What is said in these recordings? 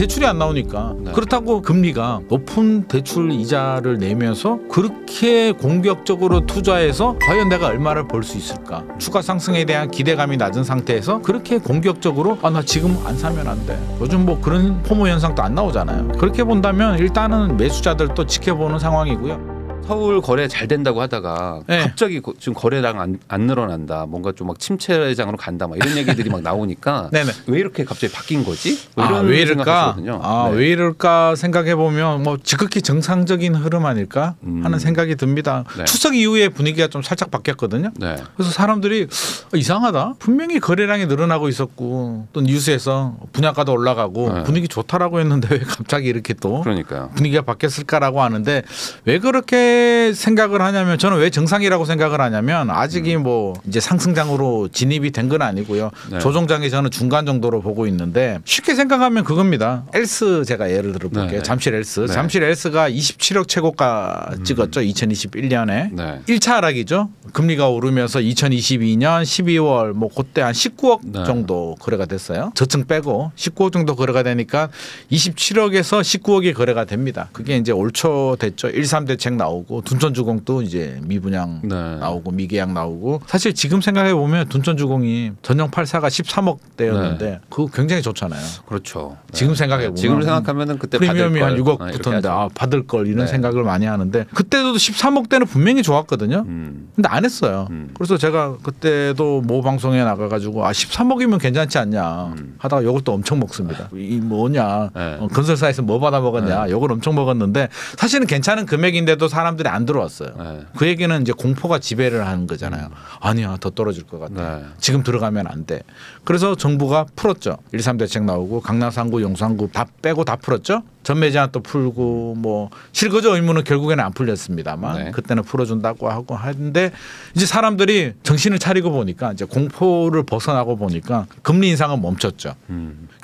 대출이 안 나오니까. 네. 그렇다고 금리가 높은 대출 이자를 내면서 그렇게 공격적으로 투자해서 과연 내가 얼마를 벌 수 있을까? 추가 상승에 대한 기대감이 낮은 상태에서 그렇게 공격적으로 나 지금 안 사면 안 돼. 요즘 뭐 그런 포모 현상도 안 나오잖아요. 그렇게 본다면 일단은 매수자들도 지켜보는 상황이고요. 서울 거래 잘 된다고 하다가 네. 갑자기 지금 거래량 안 늘어난다. 뭔가 좀 막 침체장으로 간다. 막 이런 얘기들이 막 나오니까 네네. 왜 이렇게 갑자기 바뀐 거지? 뭐 이런 왜 이럴까? 생각하시거든요. 네. 왜 이럴까 생각해 보면 뭐 지극히 정상적인 흐름 아닐까 하는 생각이 듭니다. 네. 추석 이후에 분위기가 좀 살짝 바뀌었거든요. 네. 그래서 사람들이 이상하다. 분명히 거래량이 늘어나고 있었고 또 뉴스에서 분양가도 올라가고 네. 분위기 좋다라고 했는데 왜 갑자기 이렇게 또 그러니까요. 분위기가 바뀌었을까라고 하는데 왜 그렇게 생각을 하냐면 저는 왜 정상이라고 생각을 하냐면 아직이 뭐 이제 상승장으로 진입이 된 건 아니고요. 네. 조정장이 저는 중간 정도로 보고 있는데 쉽게 생각하면 그겁니다. 엘스 제가 예를 들어 볼게요. 네. 잠실 엘스. 네. 잠실 엘스가 27억 최고가 찍었죠. 2021년에. 네. 1차 하락이죠. 금리가 오르면서 2022년 12월 뭐 그때 한 19억 네. 정도 거래가 됐어요. 저층 빼고 19억 정도 거래가 되니까 27억에서 19억이 거래가 됩니다. 그게 이제 올 초 됐죠. 13 대책 나오고 둔촌주공도 이제 미분양 네. 나오고 미계약 나오고 사실 지금 생각해 보면 둔촌주공이 전용 8사가 13억대였는데 그거 굉장히 좋잖아요. 그렇죠. 네. 지금 생각해 보면 지금 생각하면은 그때 프리미엄이 한 받을 걸. 6억 이렇게 붙었는데 하죠. 받을 걸 이런 네. 생각을 많이 하는데 그때도 13억대는 분명히 좋았거든요. 근데 안 했어요. 그래서 제가 그때도 모 방송에 나가가지고 13억이면 괜찮지 않냐 하다가 욕을 또 엄청 먹습니다. 이 뭐냐 네. 건설사에서 뭐 받아 먹었냐 네. 욕을 엄청 먹었는데 사실은 괜찮은 금액인데도 사람들이 안 들어왔어요. 네. 그 얘기는 이제 공포가 지배를 하는 거잖아요. 아니야 더 떨어질 것 같아. 네. 지금 들어가면 안 돼. 그래서 정부가 풀었죠. 13 대책 나오고 강남 3구 용산구 다 빼고 다 풀었죠. 전매 제한 또 풀고 뭐 실거주 의무는 결국에는 안 풀렸습니다만 네. 그때는 풀어준다고 하고 하는데 이제 사람들이 정신을 차리고 보니까 이제 공포를 벗어나고 보니까 금리 인상은 멈췄죠.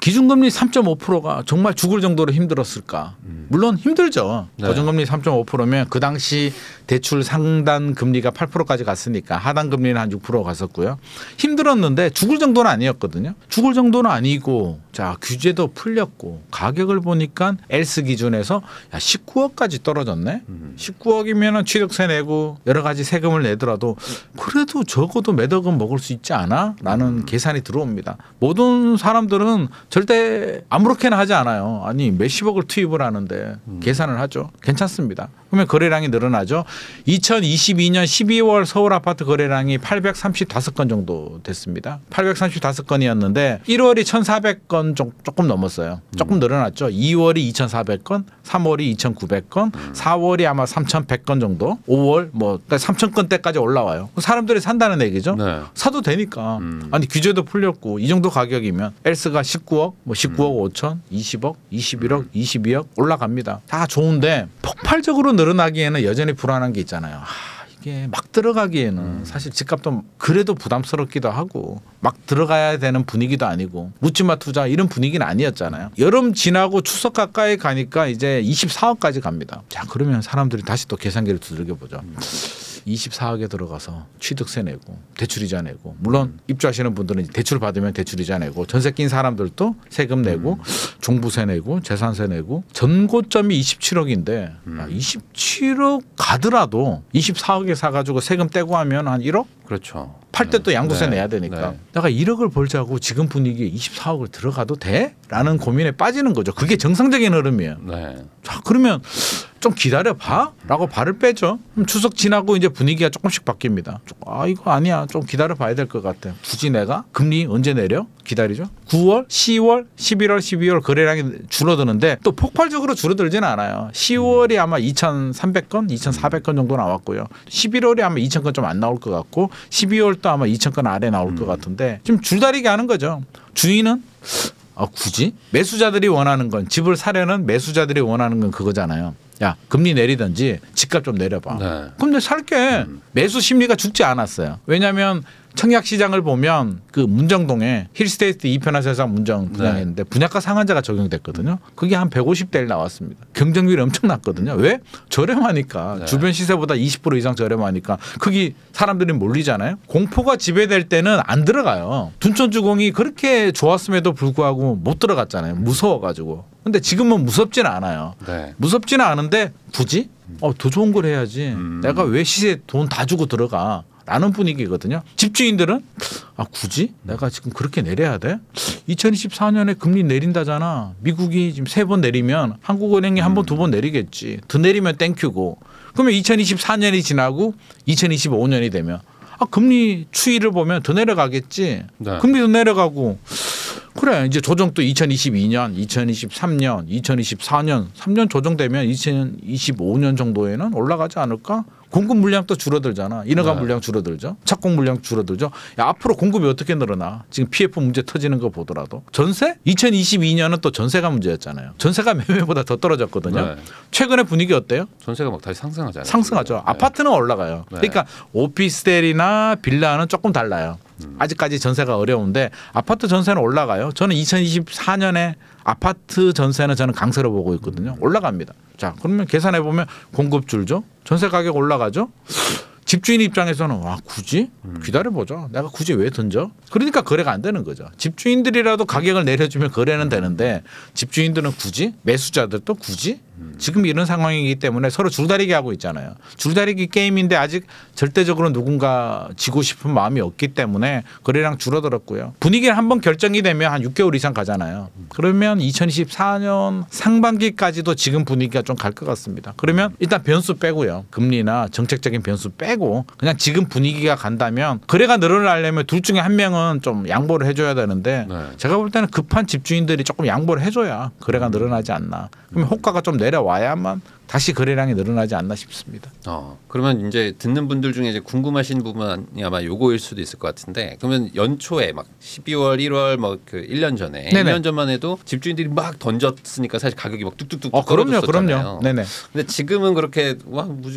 기준금리 3.5%가 정말 죽을 정도로 힘들었을까? 물론 힘들죠. 네. 고정금리 3.5%면 그 당시 대출 상단 금리가 8%까지 갔으니까 하단 금리는 한 6% 갔었고요. 힘들었는데 죽을 정도는 아니었거든요. 죽을 정도는 아니고 자 규제도 풀렸고 가격을 보니까 엘스 기준에서 야 19억까지 떨어졌네. 19억이면 취득세 내고 여러 가지 세금을 내더라도 그래도 적어도 몇 억은 먹을 수 있지 않아? 라는 계산이 들어옵니다. 모든 사람들은 절대 아무렇게나 하지 않아요. 아니 몇십억을 투입을 하는데 계산을 하죠. 괜찮습니다. 그러면 거래량이 늘어나죠. 2022년 12월 서울 아파트 거래량이 835건 정도 됐습니다. 835건이었는데 1월이 1,400건 조금 넘었어요. 조금 늘어났죠. 2월이 2,400건, 3월이 2,900건, 4월이 아마 3,100건 정도, 5월 뭐 3,000건대까지 올라와요. 사람들이 산다는 얘기죠. 네. 사도 되니까. 아니 규제도 풀렸고 이 정도 가격이면 엘스가 19억, 뭐 19억 5천, 20억, 21억, 22억 올라갑니다. 다 좋은데 폭발적으로 늘어나기에는 여전히 불안한 게 있잖아요. 이게 막 들어가기에는 사실 집값도 그래도 부담스럽기도 하고 막 들어가야 되는 분위기도 아니고 묻지마 투자 이런 분위기는 아니었잖아요. 여름 지나고 추석 가까이 가니까 이제 24억까지 갑니다. 자 그러면 사람들이 다시 또 계산기를 두들겨보죠. 24억에 들어가서 취득세 내고 대출이자 내고 물론 입주하시는 분들은 대출 받으면 대출이자 내고 전세 낀 사람들도 세금 내고 종부세 내고 재산세 내고 전고점이 27억인데 27억 가더라도 24억에 사가지고 세금 떼고 하면 한 1억? 그렇죠. 팔 때 또 양도세 네. 내야 되니까 네. 내가 1억을 벌자고 지금 분위기에 24억을 들어가도 돼? 라는 고민에 빠지는 거죠. 그게 정상적인 흐름이에요. 네. 자 그러면 좀 기다려봐 라고 발을 빼죠. 그럼 추석 지나고 이제 분위기가 조금씩 바뀝니다. 이거 아니야 좀 기다려봐야 될 것 같아. 굳이 내가 금리 언제 내려? 기다리죠. 9월, 10월, 11월, 12월 거래량이 줄어드는데 또 폭발적으로 줄어들지는 않아요. 10월이 아마 2,300건, 2,400건 정도 나왔고요. 11월이 아마 2,000건 좀 안 나올 것 같고 12월도 아마 2,000건 아래 나올 것 같은데 좀 줄다리기 하는 거죠. 주인은 굳이? 매수자들이 원하는 건 집을 사려는 매수자들이 원하는 건 그거잖아요. 야 금리 내리든지 집값 좀 내려봐. 네. 그럼 내가 살게. 매수 심리가 죽지 않았어요. 왜냐하면 청약 시장을 보면 그 문정동에 힐스테이트 2편화 세상 문정 분양했는데 분양가 상한제가 적용됐거든요. 그게 한 150대 1 나왔습니다. 경쟁률이 엄청 났거든요. 왜? 저렴하니까. 네. 주변 시세보다 20% 이상 저렴하니까 거기 사람들이 몰리잖아요. 공포가 지배될 때는 안 들어가요. 둔촌주공이 그렇게 좋았음에도 불구하고 못 들어갔잖아요. 무서워가지고. 근데 지금은 무섭지는 않아요. 네. 무섭지는 않은데 굳이 더 좋은 걸 해야지. 내가 왜 시세 돈 다 주고 들어가? 라는 분위기거든요. 집주인들은 굳이 내가 지금 그렇게 내려야 돼? 2024년에 금리 내린다잖아. 미국이 지금 3번 내리면 한국은행이 한 번, 2번 내리겠지. 더 내리면 땡큐고. 그러면 2024년이 지나고 2025년이 되면 금리 추이를 보면 더 내려가겠지. 네. 금리도 내려가고. 그래 이제 조정도 2022년, 2023년, 2024년 3년 조정되면 2025년 정도에는 올라가지 않을까? 공급 물량도 줄어들잖아. 인허가 네. 물량 줄어들죠. 착공 물량 줄어들죠. 야, 앞으로 공급이 어떻게 늘어나? 지금 PF 문제 터지는 거 보더라도. 전세? 2022년은 또 전세가 문제였잖아요. 전세가 매매보다 더 떨어졌거든요. 네. 최근에 분위기 어때요? 전세가 막 다시 상승하잖아요. 상승하죠. 네. 아파트는 올라가요. 네. 그러니까 오피스텔이나 빌라는 조금 달라요. 아직까지 전세가 어려운데 아파트 전세는 올라가요. 저는 2024년에 아파트 전세는 저는 강세로 보고 있거든요. 올라갑니다. 자, 그러면 계산해 보면 공급 줄죠. 전세 가격 올라가죠. 집주인 입장에서는 굳이 기다려보자. 내가 굳이 왜 던져? 그러니까 거래가 안 되는 거죠. 집주인들이라도 가격을 내려주면 거래는 되는데 집주인들은 굳이? 매수자들도 굳이? 지금 이런 상황이기 때문에 서로 줄다리기 하고 있잖아요. 줄다리기 게임인데 아직 절대적으로 누군가 지고 싶은 마음이 없기 때문에 거래량 줄어들었고요. 분위기는 한번 결정이 되면 한 6개월 이상 가잖아요. 그러면 2024년 상반기까지도 지금 분위기가 좀 갈 것 같습니다. 그러면 일단 변수 빼고요. 금리나 정책적인 변수 빼고 그냥 지금 분위기가 간다면 거래가 늘어나려면 둘 중에 한 명은 좀 양보를 해줘야 되는데 네. 제가 볼 때는 급한 집주인들이 조금 양보를 해줘야 거래가 늘어나지 않나. 그러면 호가가 좀 내려와야만 다시 거래량이 늘어나지 않나 싶습니다. 그러면 이제 듣는 분들 중에 이제 궁금하신 부분이 아마 요거일 수도 있을 것 같은데 그러면 연초에 막 12월, 1월 막 그 1년 전에 네네. 1년 전만 해도 집주인들이 막 던졌으니까 사실 가격이 막 뚝뚝뚝 그럼요. 떨어졌었잖아요. 네네. 근데 지금은 그렇게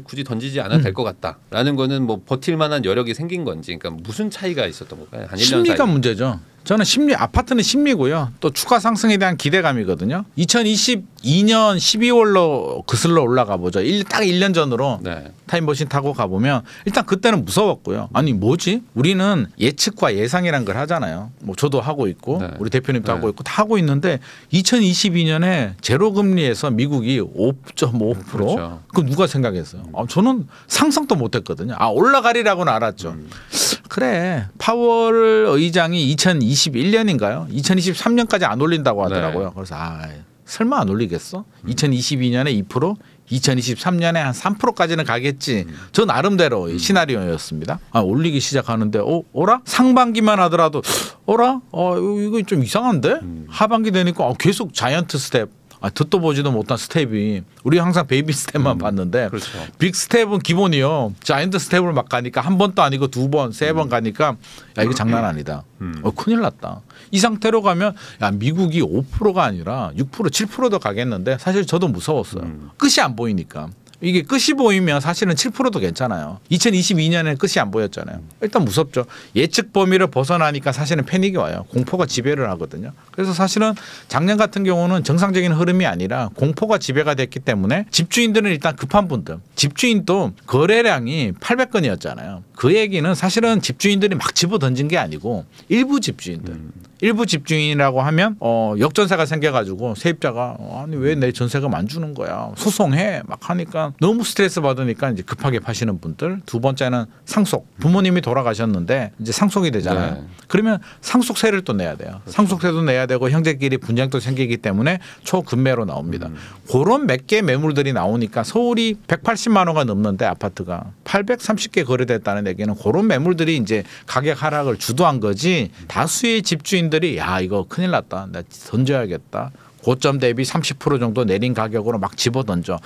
굳이 던지지 않아도 될 것 같다라는 거는 뭐 버틸 만한 여력이 생긴 건지 그러니까 무슨 차이가 있었던 걸까요? 한 1년 심리가 사이. 문제죠. 저는 아파트는 심리고요. 또 추가 상승에 대한 기대감이거든요. 2022년 12월로 거슬러 올라가 보죠. 딱 1년 전으로 네. 타임머신 타고 가보면 일단 그때는 무서웠고요. 아니 뭐지? 우리는 예측과 예상이란 걸 하잖아요. 뭐 저도 하고 있고 네. 우리 대표님도 네. 하고 있고 다 하고 있는데 2022년에 제로금리에서 미국이 5.5% 그렇죠. 그거 누가 생각했어요? 저는 상상도 못했거든요. 올라가리라고는 알았죠. 그래 파월 의장이 2021년인가요? 2023년까지 안 올린다고 하더라고요. 네. 그래서 설마 안 올리겠어? 2022년에 2%, 2023년에 한 3%까지는 가겠지. 저 나름대로 시나리오였습니다. 올리기 시작하는데 어라? 상반기만 하더라도 어라? 이거 좀 이상한데? 하반기 되니까 계속 자이언트 스텝. 듣도 보지도 못한 스텝이 우리 항상 베이비 스텝만 봤는데 그렇죠. 빅 스텝은 기본이요. 자이언트 스텝을 막 가니까 한 번도 아니고 2번, 3번 가니까 야 이거 장난 아니다. 큰일 났다. 이 상태로 가면 미국이 5%가 아니라 6%, 7%도 가겠는데 사실 저도 무서웠어요. 끝이 안 보이니까. 이게 끝이 보이면 사실은 7%도 괜찮아요. 2022년에 끝이 안 보였잖아요. 일단 무섭죠. 예측 범위를 벗어나니까 사실은 패닉이 와요. 공포가 지배를 하거든요. 그래서 사실은 작년 같은 경우는 정상적인 흐름이 아니라 공포가 지배가 됐기 때문에 집주인들은 일단 급한 분들. 집주인도 거래량이 800건이었잖아요. 그 얘기는 사실은 집주인들이 막 집어던진 게 아니고 일부 집주인들. 일부 집주인이라고 하면 역전세가 생겨가지고 세입자가 아니 왜 내 전세금 안 주는 거야 소송해 막 하니까 너무 스트레스 받으니까 이제 급하게 파시는 분들. 두 번째는 상속. 부모님이 돌아가셨는데 이제 상속이 되잖아요. 네. 그러면 상속세를 또 내야 돼요. 그렇죠. 상속세도 내야 되고 형제끼리 분쟁도 생기기 때문에 초급매로 나옵니다. 그런 몇 개 매물들이 나오니까 서울이 180만 원가 넘는데 아파트가 830개 거래됐다는 얘기는 그런 매물들이 이제 가격 하락을 주도한 거지. 다수의 집주인들이 야 이거 큰일 났다. 나 던져야겠다. 고점 대비 30% 정도 내린 가격으로 막 집어던져.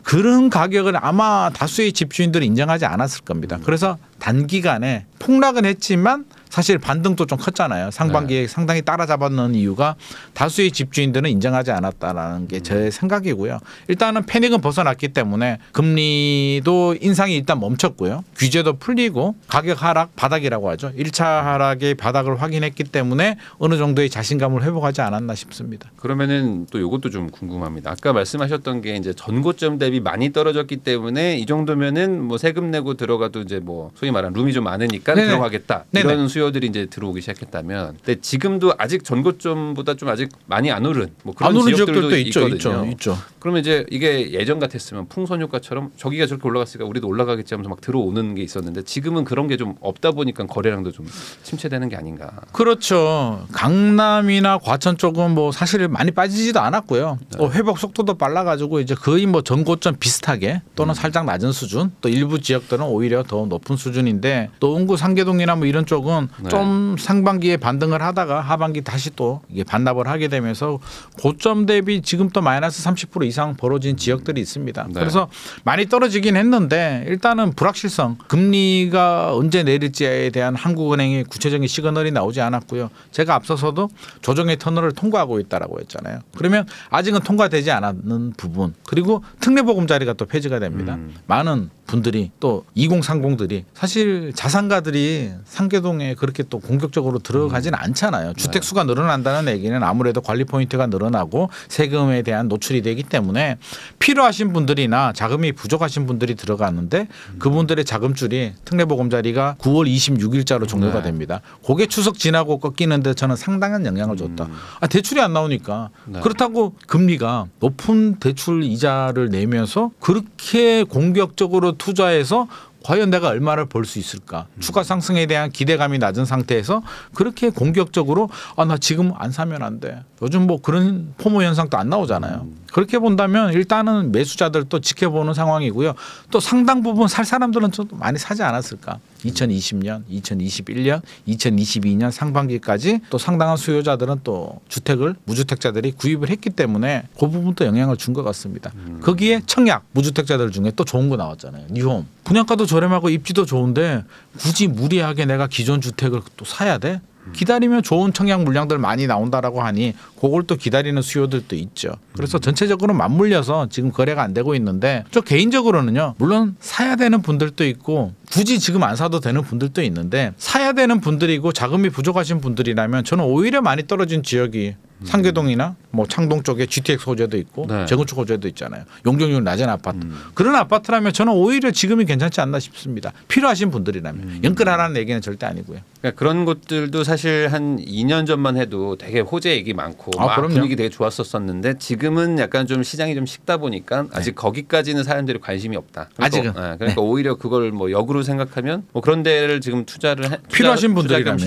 그런 가격을 아마 다수의 집주인들이 인정하지 않았을 겁니다. 그래서 단기간에 폭락은 했지만 사실 반등도 좀 컸잖아요. 상반기에 네. 상당히 따라잡았는 이유가 다수의 집주인들은 인정하지 않았다라는 게 제 생각이고요. 일단은 패닉은 벗어났기 때문에 금리도 인상이 일단 멈췄고요. 규제도 풀리고 가격 하락 바닥이라고 하죠. 1차 하락의 바닥을 확인했기 때문에 어느 정도의 자신감을 회복하지 않았나 싶습니다. 그러면은 또 이것도 좀 궁금합니다. 아까 말씀하셨던 게 이제 전고점 대비 많이 떨어졌기 때문에 이 정도면은 뭐 세금 내고 들어가도 이제 뭐 소위 말하는 룸이 좀 많으니까 네네. 들어가겠다. 네네. 이런 수요 수요들이 이제 들어오기 시작했다면, 근데 지금도 아직 전고점보다 좀 아직 많이 안 오른 뭐 그런 안 오른 지역들도 있거든요. 있죠. 그러면 이제 이게 예전 같았으면 풍선 효과처럼 저기가 저렇게 올라갔으니까 우리도 올라가겠지 하면서 막 들어오는 게 있었는데 지금은 그런 게 좀 없다 보니까 거래량도 좀 침체되는 게 아닌가. 그렇죠. 강남이나 과천 쪽은 뭐 사실 많이 빠지지도 않았고요. 또 회복 속도도 빨라가지고 이제 거의 뭐 전고점 비슷하게 또는 살짝 낮은 수준, 또 일부 지역들은 오히려 더 높은 수준인데 또 응구 상계동이나 뭐 이런 쪽은 좀 상반기에 반등을 하다가 하반기 다시 또 이게 반납을 하게 되면서 고점 대비 지금 또 마이너스 30% 이상 벌어진 지역들이 있습니다. 그래서 많이 떨어지긴 했는데 일단은 불확실성, 금리가 언제 내릴지에 대한 한국은행의 구체적인 시그널이 나오지 않았고요. 제가 앞서서도 조정의 터널을 통과하고 있다라고 했잖아요. 그러면 아직은 통과되지 않았는 부분, 그리고 특례보금자리가 또 폐지가 됩니다. 많은 분들이 또 2030들이 사실 자산가들이 상계동에 그렇게 또 공격적으로 들어가지는 않잖아요. 주택 수가 늘어난다는 얘기는 아무래도 관리 포인트가 늘어나고 세금에 대한 노출이 되기 때문에 필요하신 분들이나 자금이 부족하신 분들이 들어가는데 그분들의 자금줄이 특례보금자리가 9월 26일자로 종료가 됩니다. 그게 추석 지나고 꺾이는데 저는 상당한 영향을 줬다. 대출이 안 나오니까. 그렇다고 금리가 높은 대출 이자를 내면서 그렇게 공격적으로 투자해서 과연 내가 얼마를 벌 수 있을까? 추가 상승에 대한 기대감이 낮은 상태에서 그렇게 공격적으로 나 지금 안 사면 안 돼. 요즘 뭐 그런 포모 현상도 안 나오잖아요. 그렇게 본다면 일단은 매수자들도 지켜보는 상황이고요. 또 상당 부분 살 사람들은 좀 많이 사지 않았을까? 2020년, 2021년, 2022년 상반기까지 또 상당한 수요자들은 또 주택을 무주택자들이 구입을 했기 때문에 그 부분도 영향을 준 것 같습니다. 거기에 청약 무주택자들 중에 또 좋은 거 나왔잖아요. 뉴홈. 분양가도 저렴하고 입지도 좋은데 굳이 무리하게 내가 기존 주택을 또 사야 돼? 기다리면 좋은 청약 물량들 많이 나온다라고 하니 그걸 또 기다리는 수요들도 있죠. 그래서 전체적으로 맞물려서 지금 거래가 안 되고 있는데 저 개인적으로는요. 물론 사야 되는 분들도 있고 굳이 지금 안 사도 되는 분들도 있는데 사야 되는 분들이고 자금이 부족하신 분들이라면 저는 오히려 많이 떨어진 지역이 상계동이나 뭐 창동 쪽에 GTX 호재도 있고 재건축 호재도 있잖아요. 용적률 낮은 아파트. 그런 아파트라면 저는 오히려 지금이 괜찮지 않나 싶습니다. 필요하신 분들이라면. 연끌하라는 얘기는 절대 아니고요. 그러니까 그런 곳들도 사실 한 2년 전만 해도 되게 호재 얘기 많고 막 분위기 되게 좋았었었는데 지금은 약간 좀 시장이 좀 식다 보니까 아직 거기까지는 사람들이 관심이 없다. 아직은. 그러니까 오히려 그걸 뭐 역으로 생각하면 뭐 그런 데를 지금 투자를 필요하신 분들이라면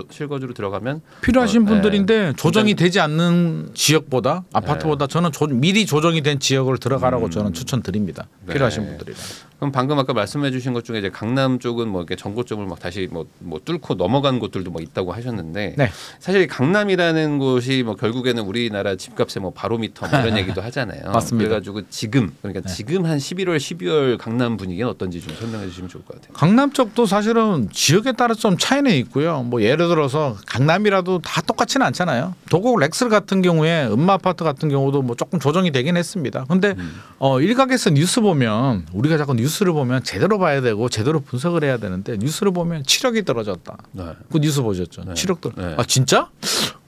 실거주로 들어가면 필요하신 분들인데 조정이 되지 않는 지역보다 아파트보다 저는 미리 조정이 된 지역을 들어가라고 저는 추천드립니다. 필요하신 분들이라. 그럼 방금 아까 말씀해주신 것 중에 이제 강남 쪽은 뭐 이렇게 전고점을 막 다시 뭐 뚫고 넘어간 곳들도 뭐 있다고 하셨는데 사실 강남이라는 곳이 뭐 결국에는 우리나라 집값의 뭐 바로미터 뭐 이런 얘기도 하잖아요. 맞습니다. 그래가지고 지금 그러니까 지금 한 11월, 12월 강남 분위기는 어떤지 좀 설명해 주시면 좋을 것 같아요. 강남 쪽도 사실은 지역에 따라 좀 차이는 있고요. 뭐 예를 들어서 강남이라도 다 똑같지는 않잖아요. 도곡 렉스 같은 경우에 음마아파트 같은 경우도 뭐 조금 조정이 되긴 했습니다. 근데 일각에서 뉴스 보면 우리가 자꾸 뉴스를 보면 제대로 봐야 되고 제대로 분석을 해야 되는데 뉴스를 보면 7억이 떨어졌다. 그 뉴스 보셨죠? 7억 떨어. 아 진짜?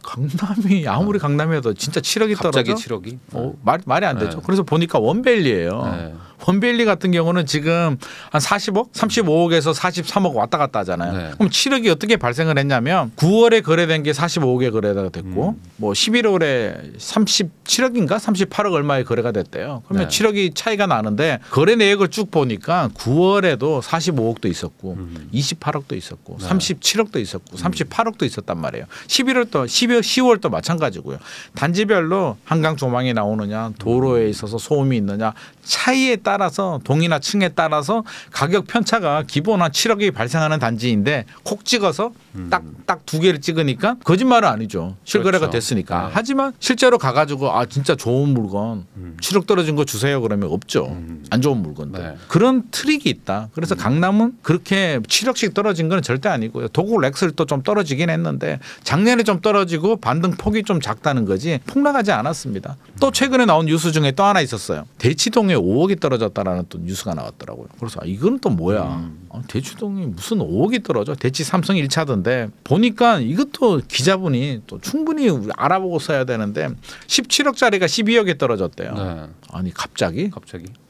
강남이 아무리 강남이어도 진짜 7억이 갑자기 떨어져? 7억이? 말이 안 되죠. 그래서 보니까 원밸리예요. 원밸리 같은 경우는 지금 한 40억, 35억에서 43억 왔다 갔다 하잖아요. 그럼 7억이 어떻게 발생을 했냐면 9월에 거래된 게 45억에 거래가 됐고 뭐 11월에 37억인가 38억 얼마에 거래가 됐대요. 그러면 7억이 차이가 나는데 거래 내역을 쭉 보니까 9월에도 45억도 있었고 28억도 있었고 37억도 있었고 38억도 있었단 말이에요. 11월도 10월도 마찬가지고요. 단지별로 한강 조망이 나오느냐 도로에 있어서 소음이 있느냐 차이에 따라서 동이나 층에 따라서 가격 편차가 기본 한 7억이 발생하는 단지인데 콕 찍어서 딱 두 개를 찍으니까 거짓말은 아니죠. 실거래가 됐으니까. 하지만 실제로 가가지고 진짜 좋은 물건 7억 떨어진 거 주세요 그러면 없죠. 안 좋은 물건들. 그런 트릭이 있다. 그래서 강남은 그렇게 7억씩 떨어진 건 절대 아니고요. 도곡 렉스도 좀 떨어지긴 했는데 작년에 좀 떨어지고 반등 폭이 좀 작다는 거지 폭락하지 않았습니다. 또 최근에 나온 뉴스 중에 또 하나 있었어요. 대치동에 5억이 떨어졌다라는 또 뉴스가 나왔더라고요. 그래서 이건 또 뭐야. 대치동이 무슨 5억이 떨어져. 대치 삼성 1차던데 보니까 이것도 기자분이 또 충분히 알아보고 써야 되는데 17억짜리가 12억에 떨어졌대요. 아니 갑자기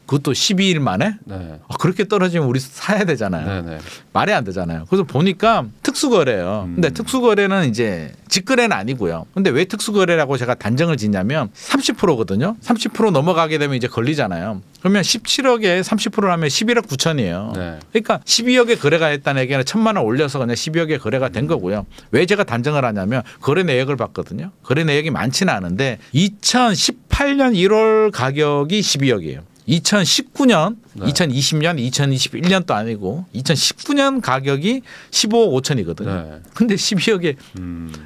그것도 12일 만에 네. 그렇게 떨어지면 우리 사야 되잖아요. 네. 말이 안 되잖아요. 그래서 보니까 특수거래예요. 근데 특수거래는 이제 직거래는 아니고요. 근데 왜 특수거래라고 제가 단정을 짓냐면 30%거든요. 30% 넘어가게 되면 이제 걸리잖아요. 그러면 17억에 30%라면 11억 9천이에요. 네. 그러니까 12억에 거래가 했다는 얘기는 1,000만 원 올려서 그냥 12억에 거래가 된 거고요. 왜 제가 단정을 하냐면 거래 내역을 봤거든요. 거래 내역이 많지는 않은데 2018년 1월 가격이 12억이에요. 2019년, 네. 2020년, 2021년도 아니고 2019년 가격이 15억 5천이거든요. 네. 근데 12억에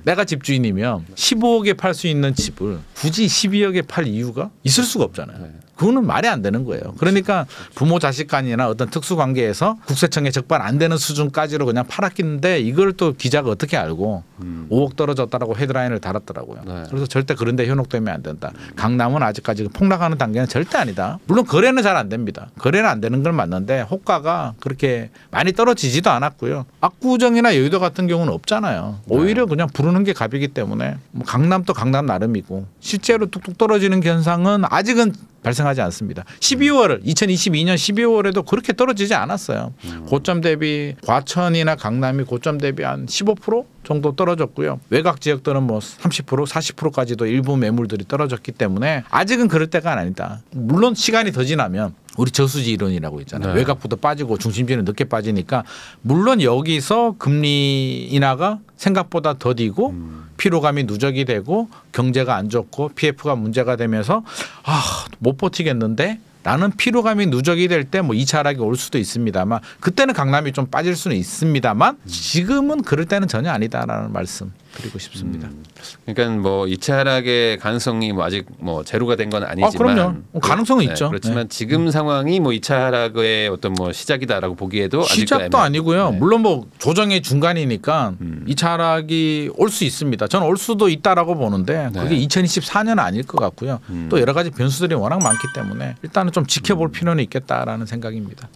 내가 집주인이면 15억에 팔 수 있는 집을 굳이 12억에 팔 이유가 있을 수가 없잖아요. 네. 그거는 말이 안 되는 거예요. 그러니까 부모 자식 간이나 어떤 특수관계에서 국세청에 적발 안 되는 수준까지로 그냥 팔았긴데 이걸 또 기자가 어떻게 알고 5억 떨어졌다라고 헤드라인을 달았더라고요. 네. 그래서 절대 그런 데 현혹되면 안 된다. 강남은 아직까지 폭락하는 단계는 절대 아니다. 물론 거래는 잘 안 됩니다. 거래는 안 되는 건 맞는데 호가가 그렇게 많이 떨어지지도 않았고요. 압구정이나 여의도 같은 경우는 없잖아요. 오히려 그냥 부르는 게 값이기 때문에 뭐 강남도 강남 나름이고 실제로 뚝뚝 떨어지는 현상은 아직은 발생하지 않습니다. 2022년 12월에도 그렇게 떨어지지 않았어요. 고점 대비 과천이나 강남이 고점 대비 한 15% 정도 떨어졌고요. 외곽 지역들은 뭐 30%, 40%까지도 일부 매물들이 떨어졌기 때문에 아직은 그럴 때가 아니다. 물론 시간이 더 지나면 우리 저수지 이론이라고 있잖아요. 네. 외곽부터 빠지고 중심지는 늦게 빠지니까 물론 여기서 금리 인하가 생각보다 더디고 피로감이 누적이 되고 경제가 안 좋고 PF가 문제가 되면서 못 버티겠는데 라는 피로감이 누적이 될 때 뭐 2차 하락이 올 수도 있습니다만 그때는 강남이 좀 빠질 수는 있습니다만 지금은 그럴 때는 전혀 아니다라는 말씀 드리고 싶습니다. 그러니까 뭐 2차 하락의 가능성이 뭐 아직 뭐 제로가 된 건 아니지만 그럼요. 가능성은 있죠. 그렇지만 지금 상황이 뭐 2차 하락의 어떤 뭐 시작이다라고 보기에도 시작도 아니고요. 물론 뭐 조정의 중간이니까 2차 하락이 올 수 있습니다. 저는 올 수도 있다라고 보는데 그게 2024년은 아닐 것 같고요. 또 여러 가지 변수들이 워낙 많기 때문에 일단은 좀 지켜볼 필요는 있겠다라는 생각입니다.